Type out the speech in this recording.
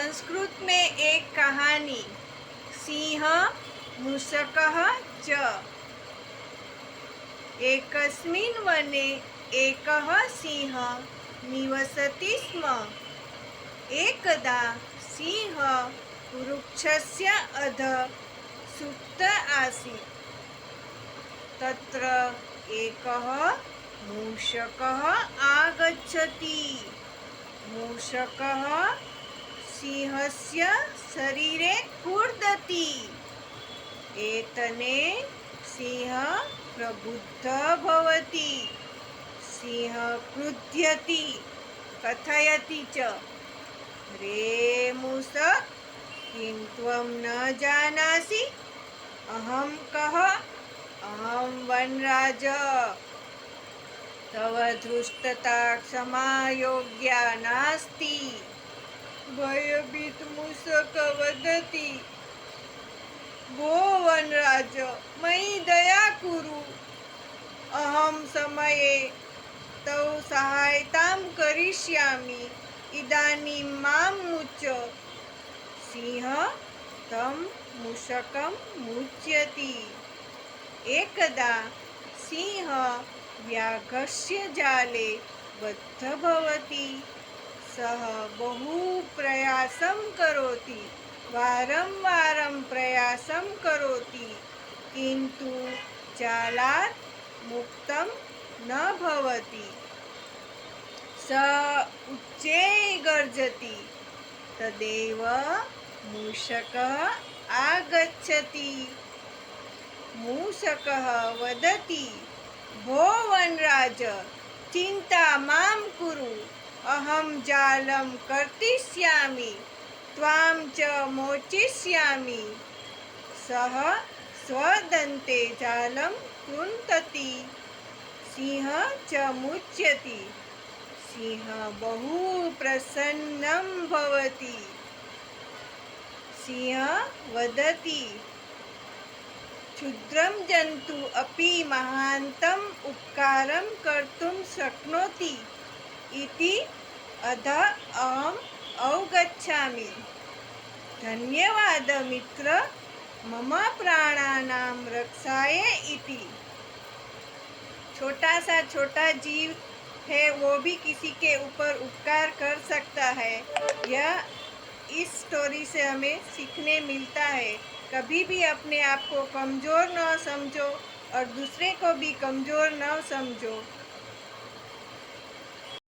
संस्कृत में एक कहानी सिंह मूषकः च। एकस्मिन् वने एकः सिंहः निवसति स्म। एकदा सिंहः वृक्षस्य अधः सुप्तः आसीत्। तत्र एकः मूषकः आगच्छति। मूषकः सिंहस्य शरीरे कूर्दति। एतने सिंहः प्रबुद्धः भवति। सिंहः क्रुध्यति, कथयति च, रे मूषक, किं त्वं न जानासि अहं कः? अहं वनराजः। तव धृष्टता क्षमायोग्या नास्ति। भयभीत मूषक वदति, भो वनराज, मयि दया कुरु। अहं समये तव सहायतां करिष्यामि। इदानीं मां मुच। सिंहः तं मूषकं मुच्यति। एकदा सिंहः व्याघ्रस्य जाले बद्धः भवति। सः बहु प्रयासं करोति, वारं प्रयासं करोति, किन्तु जालात् मुक्तं न भवति। सः उच्चैः गर्जति। तदैव मूषकः आगच्छति। मूषकः वदति, भो वनराज, चिन्ता मां कुरु। अहं जालं कर्तिष्यामि, त्वां च मोचिष्यामि। सः स्वदन्ते जालं कृन्तति। सिंहः च मुच्यति। सिंहः बहु प्रसन्नं भवति। सिंहः वदति, क्षुद्रं जन्तु अपि महान्तम् उपकारं कर्तुं शक्नोति इति अतः अहम् अवगच्छामि। धन्यवादः मित्र, मम प्राणानां रक्षाय इति। छोटा जीव है, वो भी किसी के ऊपर उपकार कर सकता है। यह इस स्टोरी से हमें सीखने मिलता है। कभी भी अपने आप को कमज़ोर न समझो और दूसरे को भी कमज़ोर न समझो।